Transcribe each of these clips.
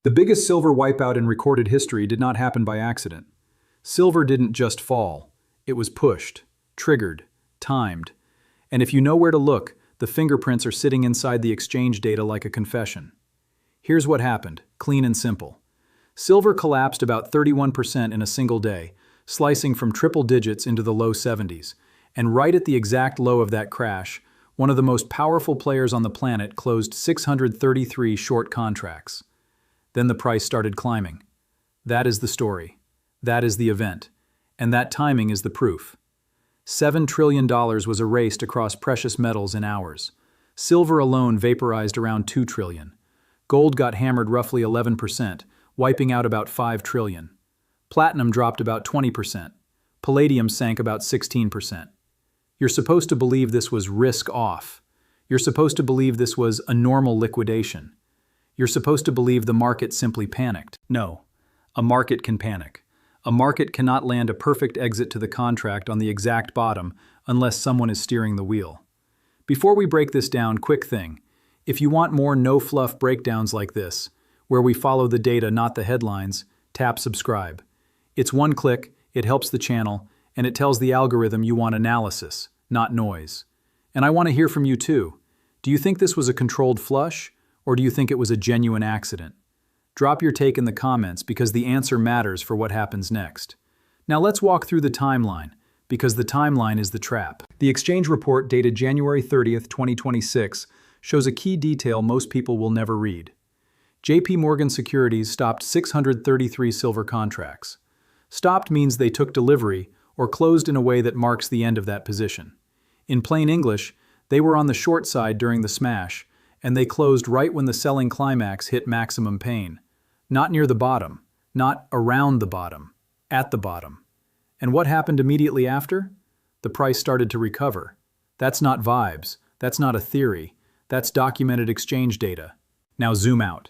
The biggest silver wipeout in recorded history did not happen by accident. Silver didn't just fall. It was pushed, triggered, timed. And if you know where to look, the fingerprints are sitting inside the exchange data like a confession. Here's what happened, clean and simple. Silver collapsed about 31% in a single day, slicing from triple digits into the low 70s. And right at the exact low of that crash, one of the most powerful players on the planet closed 633 short contracts. Then the price started climbing. That is the story. That is the event. And that timing is the proof. $7 trillion was erased across precious metals in hours. Silver alone vaporized around $2 trillion. Gold got hammered roughly 11%, wiping out about $5 trillion. Platinum dropped about 20%. Palladium sank about 16%. You're supposed to believe this was risk off. You're supposed to believe this was a normal liquidation. You're supposed to believe the market simply panicked. No, a market can panic. A market cannot land a perfect exit to the contract on the exact bottom unless someone is steering the wheel. Before we break this down, quick thing. If you want more no-fluff breakdowns like this, where we follow the data, not the headlines, tap subscribe. It's one click, it helps the channel, and it tells the algorithm you want analysis, not noise. And I want to hear from you too. Do you think this was a controlled flush? Or do you think it was a genuine accident? Drop your take in the comments because the answer matters for what happens next. Now let's walk through the timeline, because the timeline is the trap. The exchange report dated January 30th, 2026 shows a key detail most people will never read. JPMorgan Securities stopped 633 silver contracts. Stopped means they took delivery or closed in a way that marks the end of that position. In plain English, they were on the short side during the smash, and they closed right when the selling climax hit maximum pain. Not near the bottom, not around the bottom, at the bottom. And what happened immediately after? The price started to recover. That's not vibes, that's not a theory, that's documented exchange data. Now zoom out.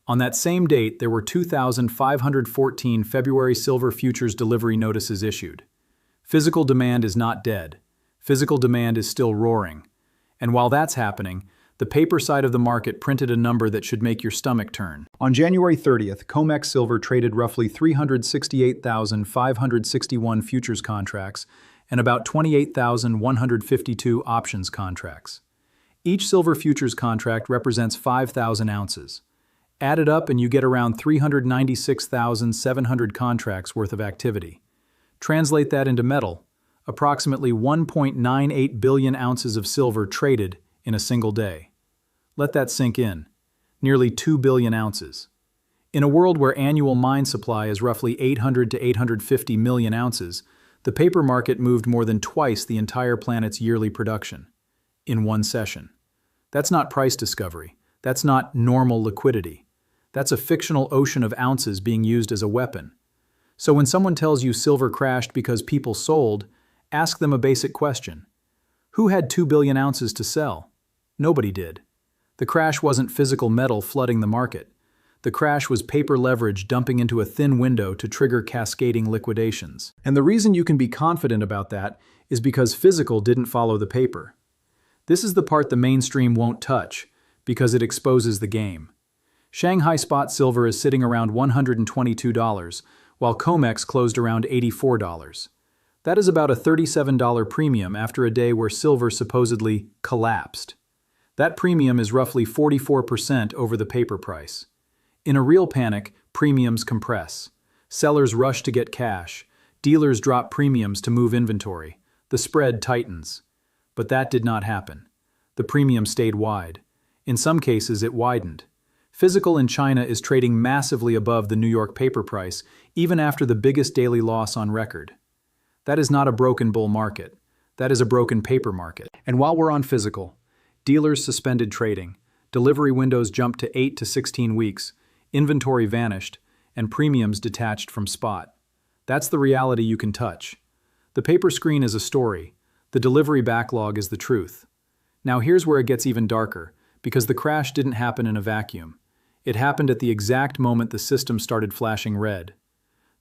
On that same date, there were 2,514 February silver futures delivery notices issued. Physical demand is not dead. Physical demand is still roaring. And while that's happening, the paper side of the market printed a number that should make your stomach turn. On January 30th, COMEX Silver traded roughly 368,561 futures contracts and about 28,152 options contracts. Each silver futures contract represents 5,000 ounces. Add it up and you get around 396,700 contracts worth of activity. Translate that into metal, approximately 1.98 billion ounces of silver traded in a single day. Let that sink in. Nearly 2 billion ounces. In a world where annual mine supply is roughly 800 to 850 million ounces, the paper market moved more than twice the entire planet's yearly production. In one session. That's not price discovery. That's not normal liquidity. That's a fictional ocean of ounces being used as a weapon. So when someone tells you silver crashed because people sold, ask them a basic question. Who had 2 billion ounces to sell? Nobody did. The crash wasn't physical metal flooding the market. The crash was paper leverage dumping into a thin window to trigger cascading liquidations. And the reason you can be confident about that is because physical didn't follow the paper. This is the part the mainstream won't touch, because it exposes the game. Shanghai spot silver is sitting around $122, while COMEX closed around $84. That is about a $37 premium after a day where silver supposedly collapsed. That premium is roughly 44% over the paper price. In a real panic, premiums compress. Sellers rush to get cash. Dealers drop premiums to move inventory. The spread tightens. But that did not happen. The premium stayed wide. In some cases, it widened. Physical in China is trading massively above the New York paper price, even after the biggest daily loss on record. That is not a broken bull market. That is a broken paper market. And while we're on physical, dealers suspended trading, delivery windows jumped to 8 to 16 weeks, inventory vanished, and premiums detached from spot. That's the reality you can touch. The paper screen is a story. The delivery backlog is the truth. Now here's where it gets even darker, because the crash didn't happen in a vacuum. It happened at the exact moment the system started flashing red.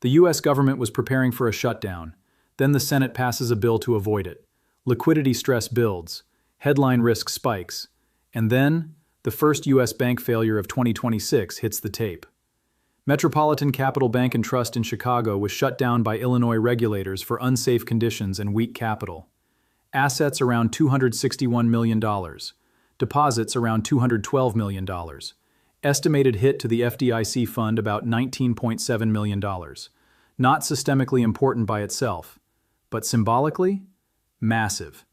The US government was preparing for a shutdown. Then the Senate passes a bill to avoid it. Liquidity stress builds. Headline risk spikes. And then, the first US bank failure of 2026 hits the tape. Metropolitan Capital Bank and Trust in Chicago was shut down by Illinois regulators for unsafe conditions and weak capital. Assets around $261 million. Deposits around $212 million. Estimated hit to the FDIC fund about $19.7 million. Not systemically important by itself, but symbolically, massive.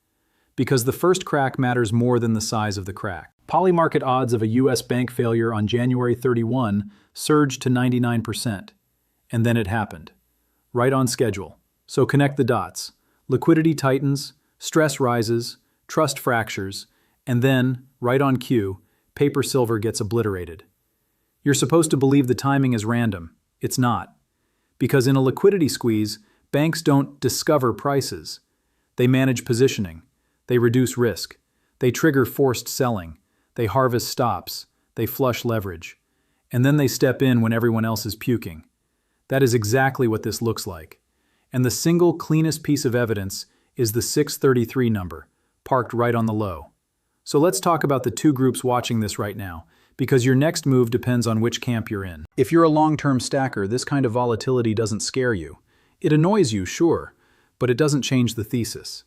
Because the first crack matters more than the size of the crack. Polymarket odds of a U.S. bank failure on January 31 surged to 99%. And then it happened. Right on schedule. So connect the dots. Liquidity tightens, stress rises, trust fractures, and then, right on cue, paper silver gets obliterated. You're supposed to believe the timing is random. It's not. Because in a liquidity squeeze, banks don't discover prices. They manage positioning. They reduce risk. They trigger forced selling. They harvest stops. They flush leverage. And then they step in when everyone else is puking. That is exactly what this looks like. And the single cleanest piece of evidence is the 633 number, parked right on the low. So let's talk about the two groups watching this right now, because your next move depends on which camp you're in. If you're a long-term stacker, this kind of volatility doesn't scare you. It annoys you, sure, but it doesn't change the thesis.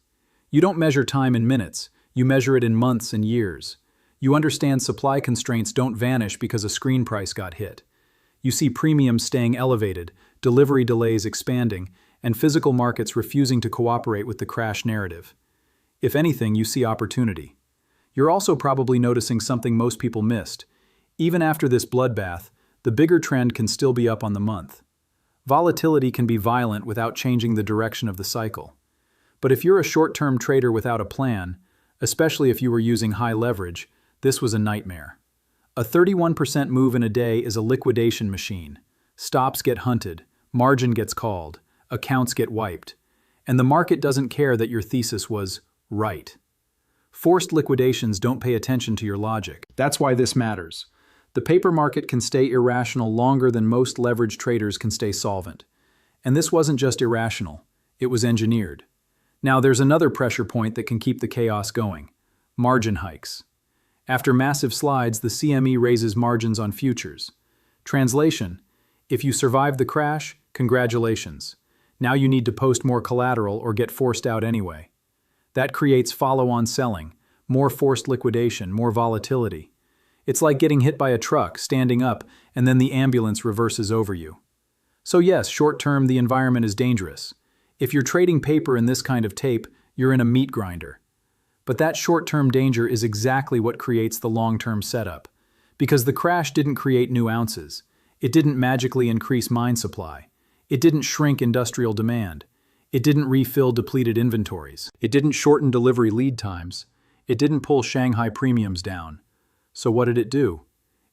You don't measure time in minutes, you measure it in months and years. You understand supply constraints don't vanish because a screen price got hit. You see premiums staying elevated, delivery delays expanding, and physical markets refusing to cooperate with the crash narrative. If anything, you see opportunity. You're also probably noticing something most people missed. Even after this bloodbath, the bigger trend can still be up on the month. Volatility can be violent without changing the direction of the cycle. But if you're a short-term trader without a plan, especially if you were using high leverage, this was a nightmare. A 31% move in a day is a liquidation machine. Stops get hunted, margin gets called, accounts get wiped, and the market doesn't care that your thesis was right. Forced liquidations don't pay attention to your logic. That's why this matters. The paper market can stay irrational longer than most leveraged traders can stay solvent. And this wasn't just irrational, it was engineered. Now there's another pressure point that can keep the chaos going. Margin hikes. After massive slides, the CME raises margins on futures. Translation: if you survive the crash, congratulations. Now you need to post more collateral or get forced out anyway. That creates follow-on selling, more forced liquidation, more volatility. It's like getting hit by a truck, standing up, and then the ambulance reverses over you. So yes, short-term, the environment is dangerous. If you're trading paper in this kind of tape, you're in a meat grinder. But that short-term danger is exactly what creates the long-term setup. Because the crash didn't create new ounces. It didn't magically increase mine supply. It didn't shrink industrial demand. It didn't refill depleted inventories. It didn't shorten delivery lead times. It didn't pull Shanghai premiums down. So what did it do?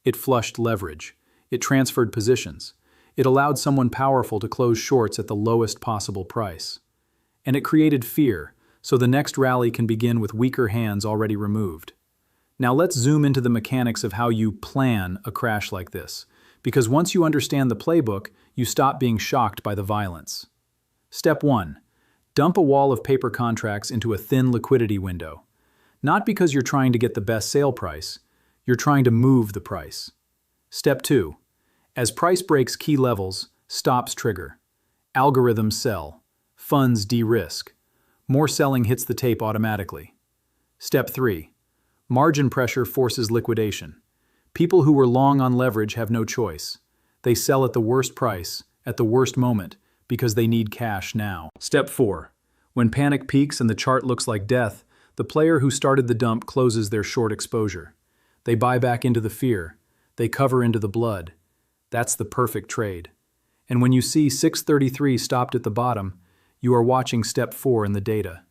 It flushed leverage. It transferred positions. It allowed someone powerful to close shorts at the lowest possible price. And it created fear, so the next rally can begin with weaker hands already removed. Now let's zoom into the mechanics of how you plan a crash like this, because once you understand the playbook, you stop being shocked by the violence. Step 1. Dump a wall of paper contracts into a thin liquidity window. Not because you're trying to get the best sale price, you're trying to move the price. Step 2. As price breaks key levels, stops trigger. Algorithms sell. Funds de-risk. More selling hits the tape automatically. Step 3. Margin pressure forces liquidation. People who were long on leverage have no choice. They sell at the worst price, at the worst moment, because they need cash now. Step 4. When panic peaks and the chart looks like death, the player who started the dump closes their short exposure. They buy back into the fear. They cover into the blood. That's the perfect trade. And when you see 633 stopped at the bottom, you are watching step 4 in the data.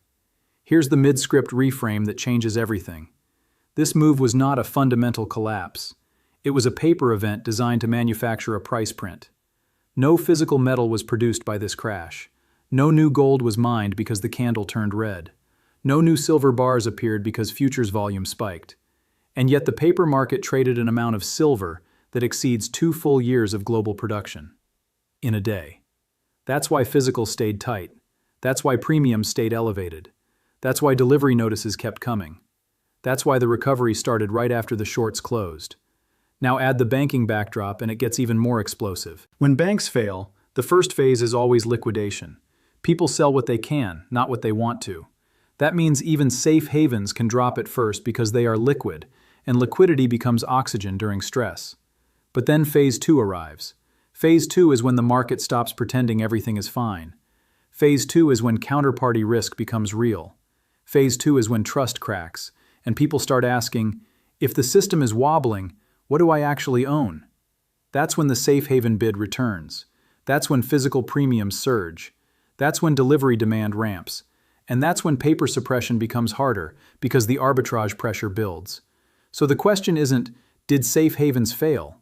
Here's the mid-script reframe that changes everything. This move was not a fundamental collapse. It was a paper event designed to manufacture a price print. No physical metal was produced by this crash. No new gold was mined because the candle turned red. No new silver bars appeared because futures volume spiked. And yet the paper market traded an amount of silver that exceeds 2 full years of global production. In a day. That's why physicals stayed tight. That's why premiums stayed elevated. That's why delivery notices kept coming. That's why the recovery started right after the shorts closed. Now add the banking backdrop and it gets even more explosive. When banks fail, the first phase is always liquidation. People sell what they can, not what they want to. That means even safe havens can drop at first because they are liquid, and liquidity becomes oxygen during stress. But then phase 2 arrives. Phase 2 is when the market stops pretending everything is fine. Phase 2 is when counterparty risk becomes real. Phase 2 is when trust cracks, and people start asking, if the system is wobbling, what do I actually own? That's when the safe haven bid returns. That's when physical premiums surge. That's when delivery demand ramps. And that's when paper suppression becomes harder because the arbitrage pressure builds. So the question isn't, did safe havens fail?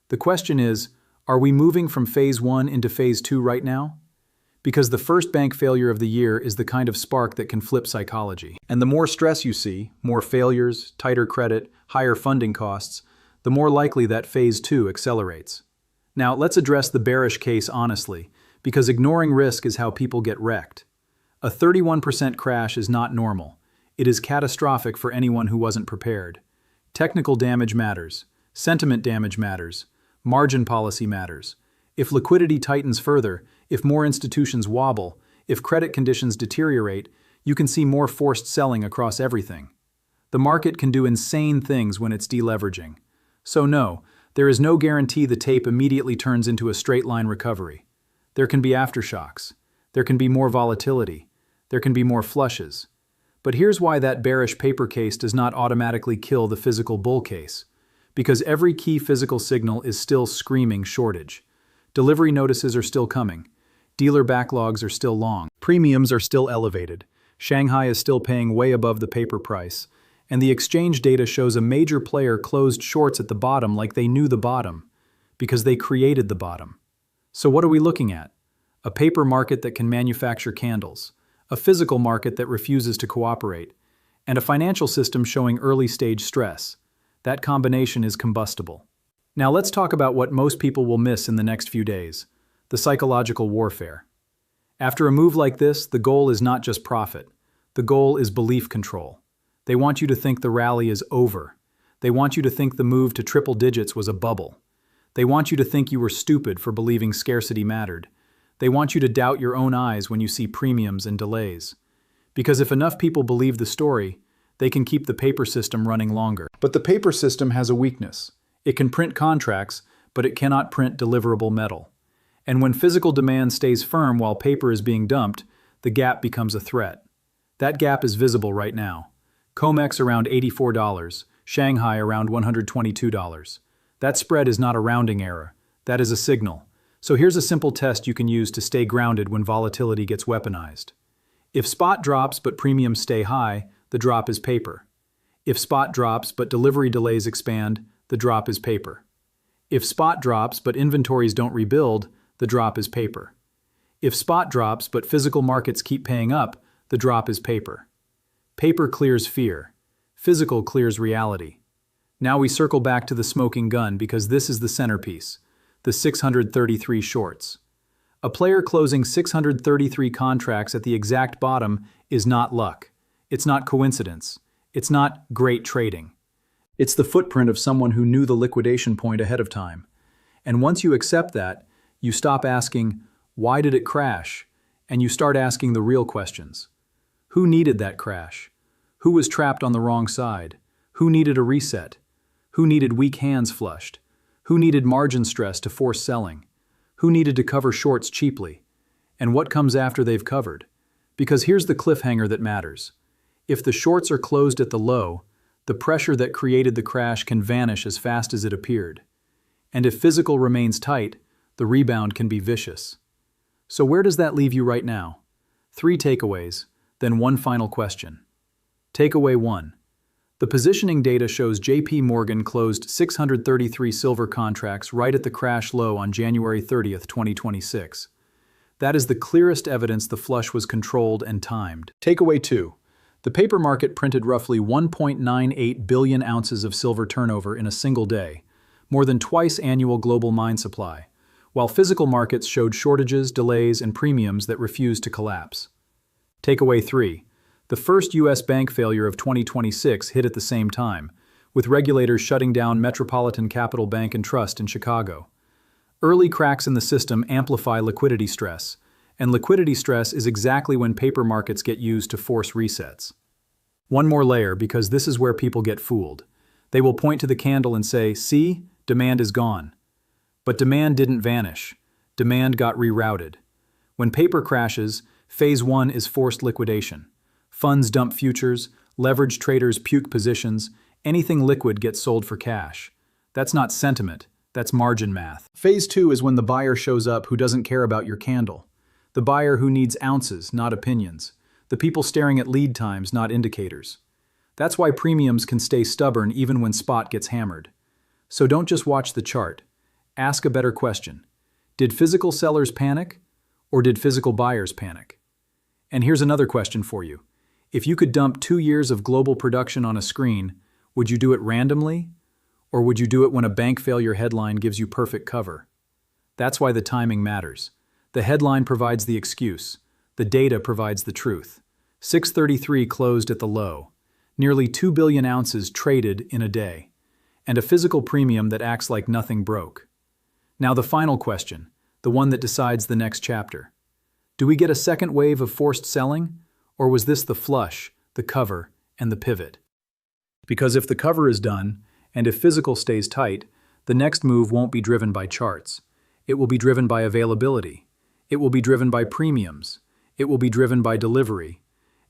The question is, are we moving from phase 1 into phase 2 right now? Because the first bank failure of the year is the kind of spark that can flip psychology. And the more stress you see, more failures, tighter credit, higher funding costs, the more likely that phase 2 accelerates. Now, let's address the bearish case honestly, because ignoring risk is how people get wrecked. A 31% crash is not normal. It is catastrophic for anyone who wasn't prepared. Technical damage matters. Sentiment damage matters. Margin policy matters. If liquidity tightens further, if more institutions wobble, if credit conditions deteriorate, you can see more forced selling across everything. The market can do insane things when it's deleveraging. So no, there is no guarantee the tape immediately turns into a straight-line recovery. There can be aftershocks. There can be more volatility. There can be more flushes. But here's why that bearish paper case does not automatically kill the physical bull case. Because every key physical signal is still screaming shortage. Delivery notices are still coming. Dealer backlogs are still long. Premiums are still elevated. Shanghai is still paying way above the paper price. And the exchange data shows a major player closed shorts at the bottom like they knew the bottom, because they created the bottom. So what are we looking at? A paper market that can manufacture candles, a physical market that refuses to cooperate, and a financial system showing early-stage stress. That combination is combustible. Now let's talk about what most people will miss in the next few days, the psychological warfare. After a move like this, the goal is not just profit. The goal is belief control. They want you to think the rally is over. They want you to think the move to triple digits was a bubble. They want you to think you were stupid for believing scarcity mattered. They want you to doubt your own eyes when you see premiums and delays. Because if enough people believe the story, they can keep the paper system running longer. But the paper system has a weakness. It can print contracts, but it cannot print deliverable metal. And when physical demand stays firm while paper is being dumped, the gap becomes a threat. That gap is visible right now. COMEX around $84, Shanghai around $122. That spread is not a rounding error. That is a signal. So here's a simple test you can use to stay grounded when volatility gets weaponized. If spot drops but premiums stay high, the drop is paper. If spot drops but delivery delays expand, the drop is paper. If spot drops but inventories don't rebuild, the drop is paper. If spot drops but physical markets keep paying up, the drop is paper. Paper clears fear. Physical clears reality. Now we circle back to the smoking gun because this is the centerpiece, the 633 shorts. A player closing 633 contracts at the exact bottom is not luck. It's not coincidence. It's not great trading. It's the footprint of someone who knew the liquidation point ahead of time. And once you accept that, you stop asking, why did it crash? And you start asking the real questions. Who needed that crash? Who was trapped on the wrong side? Who needed a reset? Who needed weak hands flushed? Who needed margin stress to force selling? Who needed to cover shorts cheaply? And what comes after they've covered? Because here's the cliffhanger that matters. If the shorts are closed at the low, the pressure that created the crash can vanish as fast as it appeared. And if physical remains tight, the rebound can be vicious. So where does that leave you right now? 3 takeaways, then one final question. Takeaway 1. The positioning data shows JPMorgan closed 633 silver contracts right at the crash low on January 30th, 2026. That is the clearest evidence the flush was controlled and timed. Takeaway 2. The paper market printed roughly 1.98 billion ounces of silver turnover in a single day, more than twice annual global mine supply, while physical markets showed shortages, delays, and premiums that refused to collapse. Takeaway 3. The first U.S. bank failure of 2026 hit at the same time, with regulators shutting down Metropolitan Capital Bank and Trust in Chicago. Early cracks in the system amplify liquidity stress, and liquidity stress is exactly when paper markets get used to force resets. One more layer, because this is where people get fooled. They will point to the candle and say, "See, demand is gone." But demand didn't vanish. Demand got rerouted. When paper crashes, phase one is forced liquidation. Funds dump futures, leveraged traders puke positions, anything liquid gets sold for cash. That's not sentiment, that's margin math. Phase two is when the buyer shows up who doesn't care about your candle. The buyer who needs ounces, not opinions. The people staring at lead times, not indicators. That's why premiums can stay stubborn even when spot gets hammered. So don't just watch the chart. Ask a better question. Did physical sellers panic, or did physical buyers panic? And here's another question for you. If you could dump 2 years of global production on a screen, would you do it randomly? Or would you do it when a bank failure headline gives you perfect cover? That's why the timing matters. The headline provides the excuse. The data provides the truth. 633 closed at the low. Nearly 2 billion ounces traded in a day. And a physical premium that acts like nothing broke. Now the final question, the one that decides the next chapter. Do we get a second wave of forced selling? Or was this the flush, the cover, and the pivot? Because if the cover is done, and if physical stays tight, the next move won't be driven by charts. It will be driven by availability. It will be driven by premiums. It will be driven by delivery.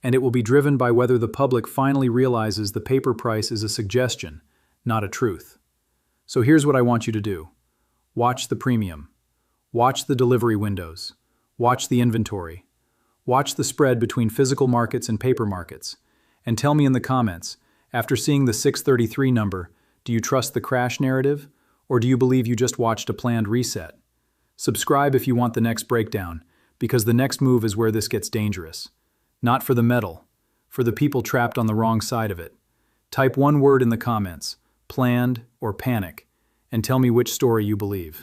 And it will be driven by whether the public finally realizes the paper price is a suggestion, not a truth. So here's what I want you to do. Watch the premium. Watch the delivery windows. Watch the inventory. Watch the spread between physical markets and paper markets. And tell me in the comments, after seeing the 633 number, do you trust the crash narrative, or do you believe you just watched a planned reset? Subscribe if you want the next breakdown, because the next move is where this gets dangerous. Not for the metal, for the people trapped on the wrong side of it. Type one word in the comments, planned or panic, and tell me which story you believe.